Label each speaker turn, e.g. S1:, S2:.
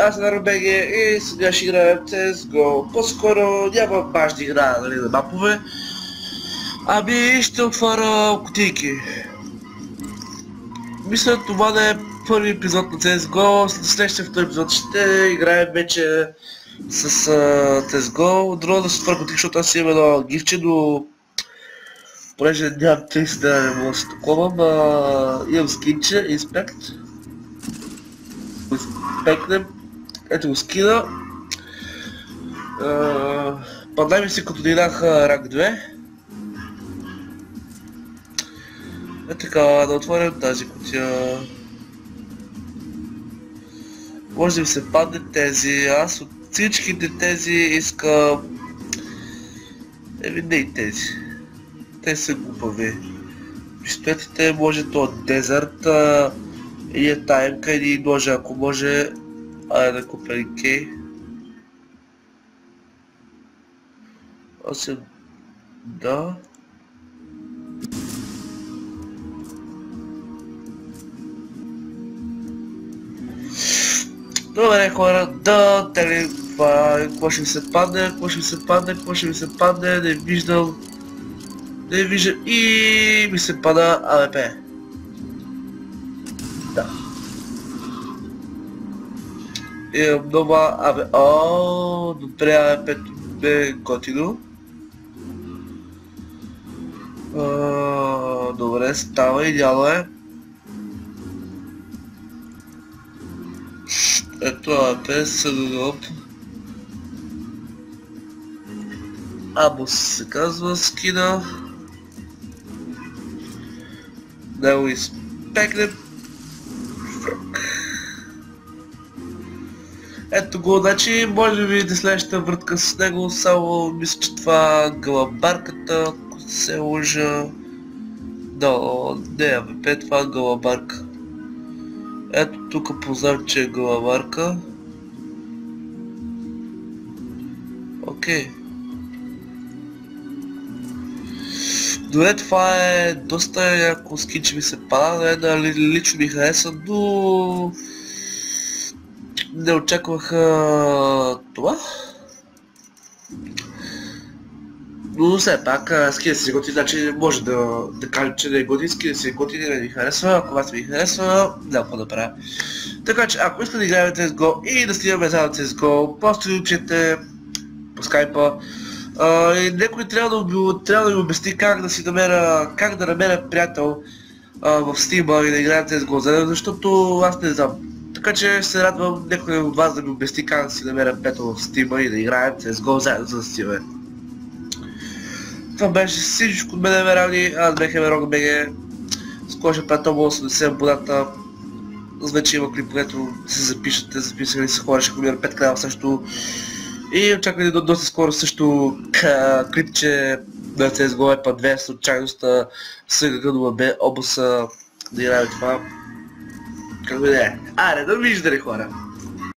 S1: аз съм НaruBG и сега ще играем CSGO. По-скоро няма баш да играя на мапове, ами ще отворя кутийки. Мисля това да е първи епизод на CSGO, следващия втори епизод ще играем вече с CSGO. Друго да се отворя кутийки, защото аз имам едно гифче, но понеже нямам 30 да не мога да се таковам, имам скинче, инспект. Инспектнем, ето го скина. Падна ми се като да играх ранг 2. Е така, да отворим тази кутия. Може да ми се падне тези, аз от всичките тези искам... не и тези. Те са глупави. Пистолетите може то от Дезерт и е таймка и ножа, ако може. Айде да купя и кей. Да. Добре хора, да теглим това, какво ще ми се падне, какво ще ми се падне, не виждам. Не виждам и ми се пада АВП. Да. Имам нова АВП. Ооо, добре АВП-то бе готино. Добре, става, идеално е. Ето АВП, съдоп. Абус се казва скина. Да го изпекнем. Ето го, значи може би да следващата вратка с него, само мисля, че това гълъбарката, ако се лъжа. Да, не АВП, това е гълъбарка. Ето тук познавам, че е гълъбарка. Окей. Добре, това е доста яко скинче ми се пада, лично ми хареса, но не очаквах това. Но все пак скина си готини, значи може да кажем, че не е готин, скина си готини, не ми харесва, ако вас ми харесва, няма какво да правя. Така че ако искате да играем CSGO и да снимаме заедно CSGO, просто ви учете по скайпа. Някой трябва да ми обясни как да намеря приятел в Steam и да играем CSGO заедно, защото аз не знам. Така че се радвам някой от вас да ми обясни как да си намеря приятел в Steam и да играем CSGO заедно за Steam. Това беше всичко от мен, верали, аз бях НaruBG. Скоро ще правя тоба 80 абоната. Вече има клип, където се запишете, записали се хора, ще комбинирам 5 канала също. И очаквайте доста скоро също клипче на CSGO EPA 2 случайността SGGNUB област да играем това. Как да не е. Аре, довиждане хора!